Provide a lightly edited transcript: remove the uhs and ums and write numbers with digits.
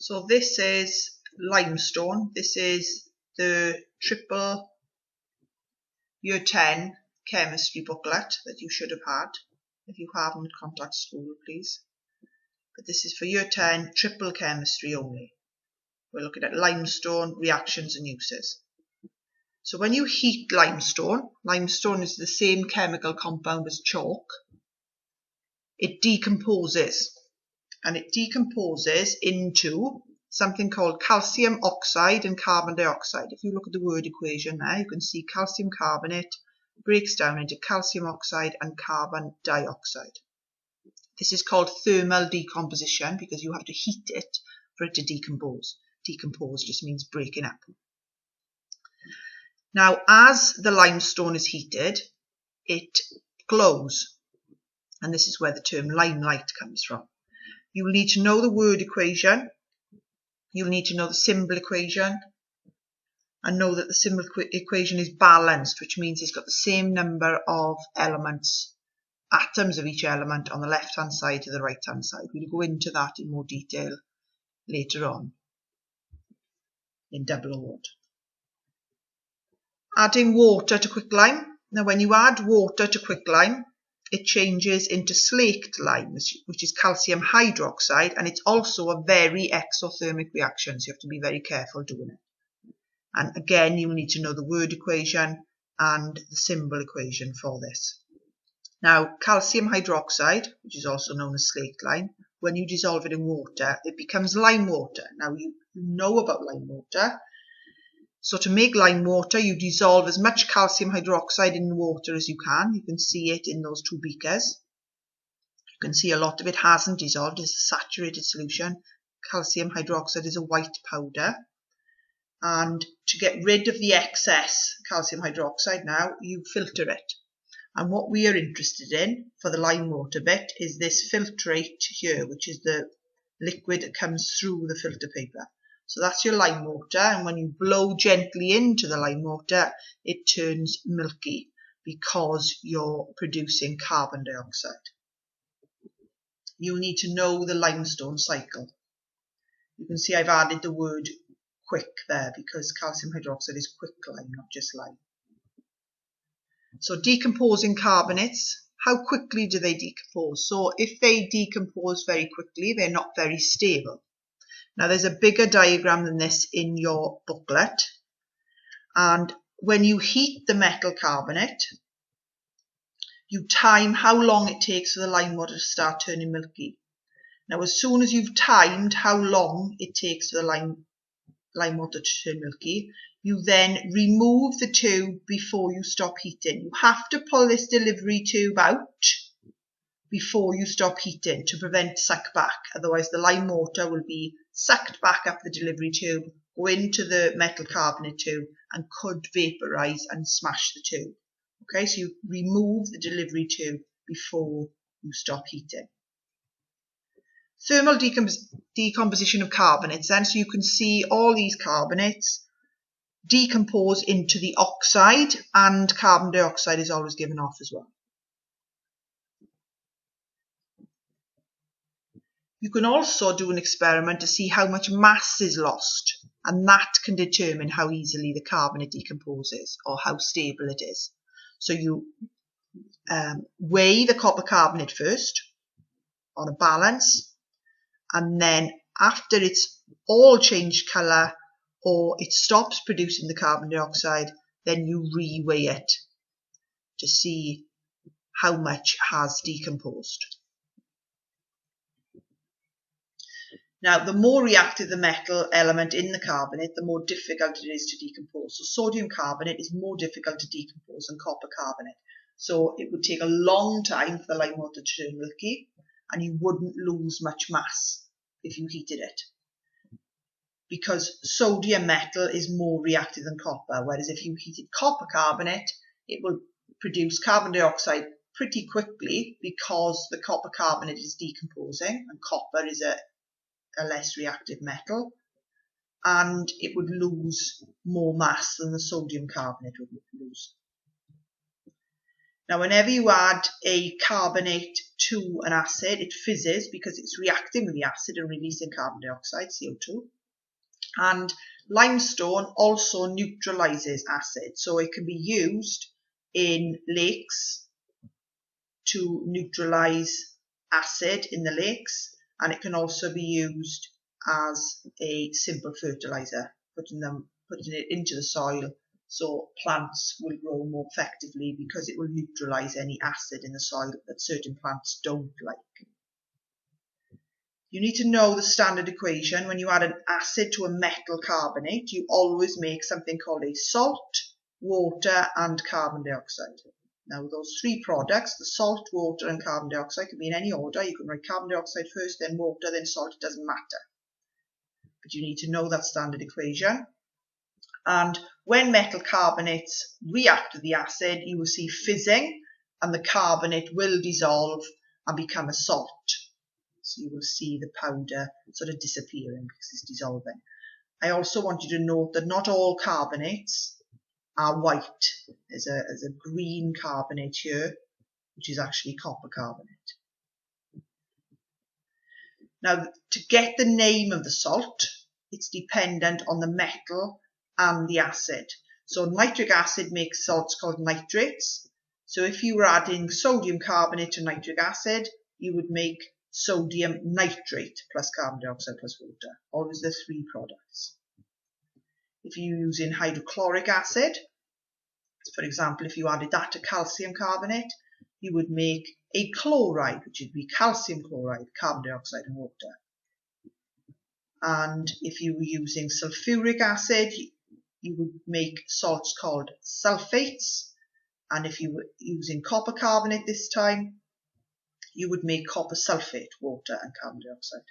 So this is limestone. This is the triple Year 10 chemistry booklet that you should have had. If you haven't, contact school, please. But this is for Year 10 triple chemistry only. We're looking at limestone, reactions and uses. So when you heat limestone, limestone is the same chemical compound as chalk. It decomposes, and it decomposes into something called calcium oxide and carbon dioxide. If you look at the word equation there, you can see calcium carbonate breaks down into calcium oxide and carbon dioxide. This is called thermal decomposition because you have to heat it for it to decompose. Decompose just means breaking up. Now, as the limestone is heated, it glows. And this is where the term limelight comes from. You'll need to know the word equation. You'll need to know the symbol equation. And know that the symbol equation is balanced, which means it's got the same number of elements, atoms of each element on the left-hand side to the right-hand side. We'll go into that in more detail later on in double award. Adding water to quicklime. Now when you add water to quicklime, it changes into slaked lime, which is calcium hydroxide, and it's also a very exothermic reaction, so you have to be very careful doing it. And again, you'll need to know the word equation and the symbol equation for this. Now, calcium hydroxide, which is also known as slaked lime, when you dissolve it in water, it becomes lime water. Now, you know about lime water. So to make lime water, you dissolve as much calcium hydroxide in the water as you can. You can see it in those two beakers. You can see a lot of it hasn't dissolved. It's a saturated solution. Calcium hydroxide is a white powder. And to get rid of the excess calcium hydroxide now, you filter it. And what we are interested in for the lime water bit is this filtrate here, which is the liquid that comes through the filter paper. So that's your lime water, and when you blow gently into the lime water, it turns milky because you're producing carbon dioxide. You need to know the limestone cycle. You can see I've added the word quick there because calcium hydroxide is quick lime, not just lime. So decomposing carbonates, how quickly do they decompose? So if they decompose very quickly, they're not very stable. Now there's a bigger diagram than this in your booklet, and when you heat the metal carbonate, you time how long it takes for the lime water to start turning milky. Now as soon as you've timed how long it takes for the lime water to turn milky, you then remove the tube before you stop heating. You have to pull this delivery tube out before you stop heating to prevent suck back, otherwise the lime water will be sucked back up the delivery tube, go into the metal carbonate tube and could vaporize and smash the tube. Okay, so you remove the delivery tube before you stop heating. Thermal decomposition of carbonates then, so you can see all these carbonates decompose into the oxide, and carbon dioxide is always given off as well. You can also do an experiment to see how much mass is lost, and that can determine how easily the carbonate decomposes or how stable it is. So you weigh the copper carbonate first on a balance, and then after it's all changed colour or it stops producing the carbon dioxide, then you re-weigh it to see how much has decomposed. Now, the more reactive the metal element in the carbonate, the more difficult it is to decompose. So sodium carbonate is more difficult to decompose than copper carbonate. So it would take a long time for the lime water to turn milky, and you wouldn't lose much mass if you heated it. Because sodium metal is more reactive than copper, whereas if you heated copper carbonate, it will produce carbon dioxide pretty quickly because the copper carbonate is decomposing and copper is a less reactive metal, and it would lose more mass than the sodium carbonate would lose. Now, whenever you add a carbonate to an acid, it fizzes because it's reacting with the acid and releasing carbon dioxide, CO2. And limestone also neutralizes acid, so it can be used in lakes to neutralize acid in the lakes, and it can also be used as a simple fertilizer, putting it into the soil so plants will grow more effectively because it will neutralize any acid in the soil that certain plants don't like. You need to know the standard equation. When you add an acid to a metal carbonate, you always make something called a salt, water, and carbon dioxide. Now, those three products, the salt, water, and carbon dioxide, can be in any order. You can write carbon dioxide first, then water, then salt. It doesn't matter. But you need to know that standard equation. And when metal carbonates react with the acid, you will see fizzing, and the carbonate will dissolve and become a salt. So you will see the powder sort of disappearing because it's dissolving. I also want you to note that not all carbonates are white. There's a green carbonate here, which is actually copper carbonate. Now, to get the name of the salt, it's dependent on the metal and the acid. So nitric acid makes salts called nitrates. So if you were adding sodium carbonate to nitric acid, you would make sodium nitrate plus carbon dioxide plus water. Always the three products. If you're using hydrochloric acid, for example, if you added that to calcium carbonate, you would make a chloride, which would be calcium chloride, carbon dioxide and water. And if you were using sulfuric acid, you would make salts called sulfates. And if you were using copper carbonate this time, you would make copper sulfate, water and carbon dioxide.